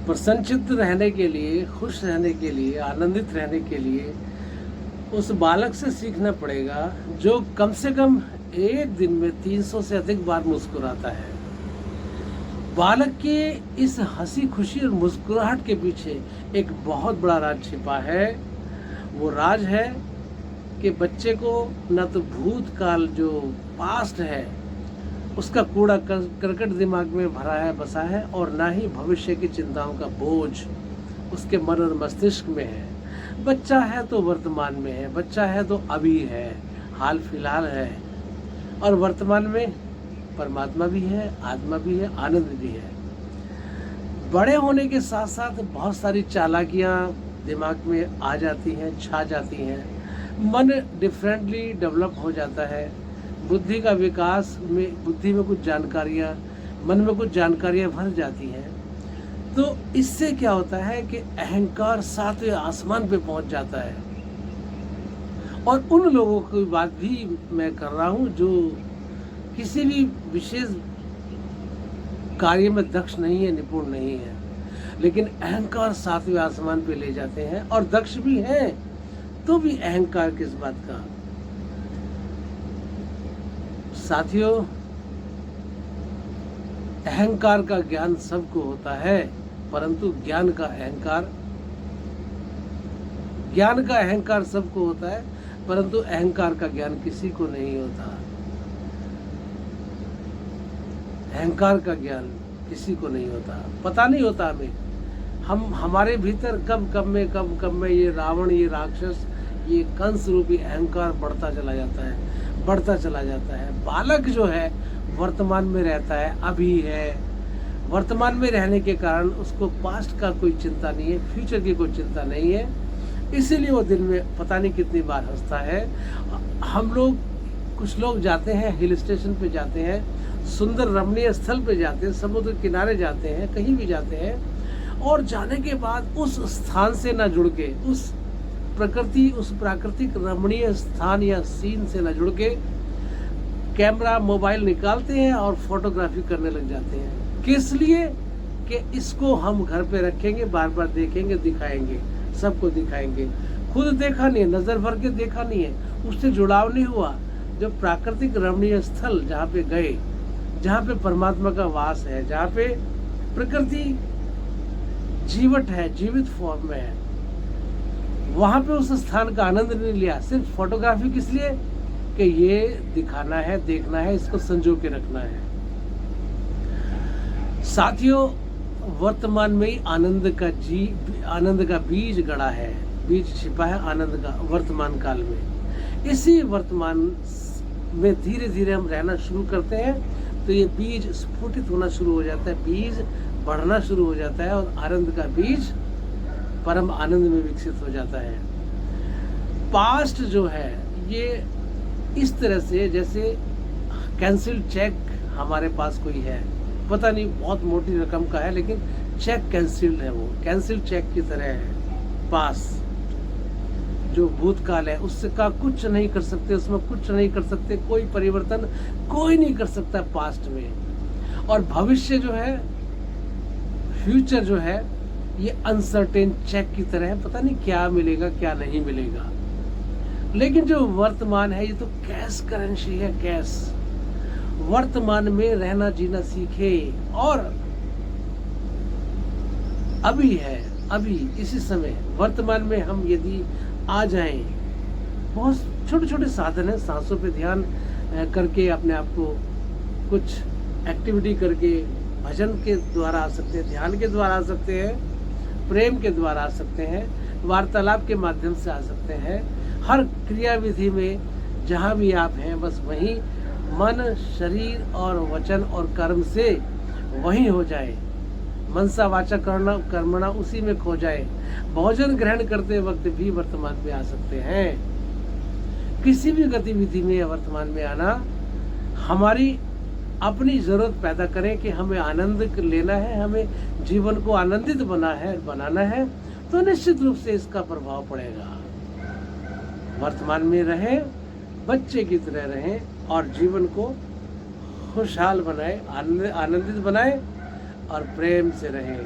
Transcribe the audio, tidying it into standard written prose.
प्रसन्नचित्त रहने के लिए, खुश रहने के लिए, आनंदित रहने के लिए उस बालक से सीखना पड़ेगा जो कम से कम एक दिन में 300 से अधिक बार मुस्कुराता है। बालक के इस हंसी खुशी और मुस्कुराहट के पीछे एक बहुत बड़ा राज छिपा है। वो राज है कि बच्चे को न तो भूतकाल जो पास्ट है उसका कूड़ा करकट दिमाग में भरा है, बसा है, और ना ही भविष्य की चिंताओं का बोझ उसके मन और मस्तिष्क में है। बच्चा है तो वर्तमान में है, बच्चा है तो अभी है, हाल फिलहाल है, और वर्तमान में परमात्मा भी है, आत्मा भी है, आनंद भी है। बड़े होने के साथ साथ बहुत सारी चालाकियाँ दिमाग में आ जाती हैं, छा जाती हैं, मन डिफरेंटली डेवलप हो जाता है, बुद्धि का विकास में, बुद्धि में कुछ जानकारियाँ, मन में कुछ जानकारियाँ भर जाती हैं। तो इससे क्या होता है कि अहंकार सातवें आसमान पे पहुंच जाता है। और उन लोगों की बात भी मैं कर रहा हूँ जो किसी भी विशेष कार्य में दक्ष नहीं है, निपुण नहीं है, लेकिन अहंकार सातवें आसमान पे ले जाते हैं, और दक्ष भी हैं तो भी अहंकार किस बात का। साथियों, अहंकार का ज्ञान सबको होता है, परंतु ज्ञान का अहंकार सबको होता है, परंतु अहंकार का ज्ञान किसी को नहीं होता। अहंकार का ज्ञान किसी को नहीं होता, पता नहीं होता हमें। हमारे भीतर कब में ये रावण, ये राक्षस, ये कंस रूपी अहंकार बढ़ता चला जाता है। बालक जो है वर्तमान में रहता है, अभी है। वर्तमान में रहने के कारण उसको पास्ट का कोई चिंता नहीं है, फ्यूचर की कोई चिंता नहीं है, इसीलिए वो दिन में पता नहीं कितनी बार हंसता है। कुछ लोग जाते हैं, हिल स्टेशन पे जाते हैं, सुंदर रमणीय स्थल पे जाते हैं, समुद्र किनारे जाते हैं, कहीं भी जाते हैं, और जाने के बाद उस स्थान से ना जुड़ के, उस प्राकृतिक रमणीय स्थान या सीन से न जुड़ के कैमरा, मोबाइल निकालते हैं और फोटोग्राफी करने लग जाते हैं। किस लिए? कि इसको हम घर पे रखेंगे, बार बार देखेंगे, दिखाएंगे, सबको दिखाएंगे। खुद देखा नहीं है, नजर भर के देखा नहीं है, उससे जुड़ाव नहीं हुआ। जो प्राकृतिक रमणीय स्थल जहाँ पे गए, जहाँ पे परमात्मा का वास है, जहाँ पे प्रकृति जीवट है, जीवित फॉर्म में है, वहां पे उस स्थान का आनंद नहीं लिया। सिर्फ फोटोग्राफी किस लिए? कि ये दिखाना है, देखना है, इसको संजो के रखना है। साथियों, वर्तमान में ही आनंद का बीज गड़ा है, बीज छिपा है आनंद का वर्तमान काल में। इसी वर्तमान में धीरे धीरे हम रहना शुरू करते हैं तो ये बीज स्फुटित होना शुरू हो जाता है, बीज बढ़ना शुरू हो जाता है, और आनंद का बीज परम आनंद में विकसित हो जाता है। पास्ट जो है ये इस तरह से, जैसे कैंसिल चेक हमारे पास कोई है, पता नहीं बहुत मोटी रकम का है, लेकिन चेक कैंसिल्ड है, वो कैंसिल चेक की तरह है। पास जो भूतकाल है उससे का कुछ नहीं कर सकते, उसमें कुछ नहीं कर सकते, कोई परिवर्तन कोई नहीं कर सकता पास्ट में। और भविष्य जो है, फ्यूचर जो है, ये अनसर्टेन चेक की तरह है, पता नहीं क्या मिलेगा क्या नहीं मिलेगा। लेकिन जो वर्तमान है ये तो कैश करेंसी है, कैश। वर्तमान में रहना जीना सीखे, और अभी है, अभी इसी समय वर्तमान में हम यदि आ जाएं, बहुत छोटे छोटे साधन है, सांसों पे ध्यान करके, अपने आप को कुछ एक्टिविटी करके, भजन के द्वारा आ सकते हैं, ध्यान के द्वारा आ सकते हैं, प्रेम के द्वारा आ सकते हैं, वार्तालाप के माध्यम से आ सकते हैं। हर क्रिया विधि में जहाँ भी आप हैं, बस वहीं मन, शरीर और वचन और कर्म से वहीं हो जाए। मनसा वाचा कर्मणा उसी में खो जाए। भोजन ग्रहण करते वक्त भी वर्तमान में आ सकते हैं। किसी भी गतिविधि में वर्तमान में आना हमारी अपनी जरूरत पैदा करें कि हमें आनंद लेना है, हमें जीवन को आनंदित बनाना है, तो निश्चित रूप से इसका प्रभाव पड़ेगा। वर्तमान में रहें, बच्चे की तरह रहें, और जीवन को खुशहाल बनाए, आनंदित बनाए, और प्रेम से रहें।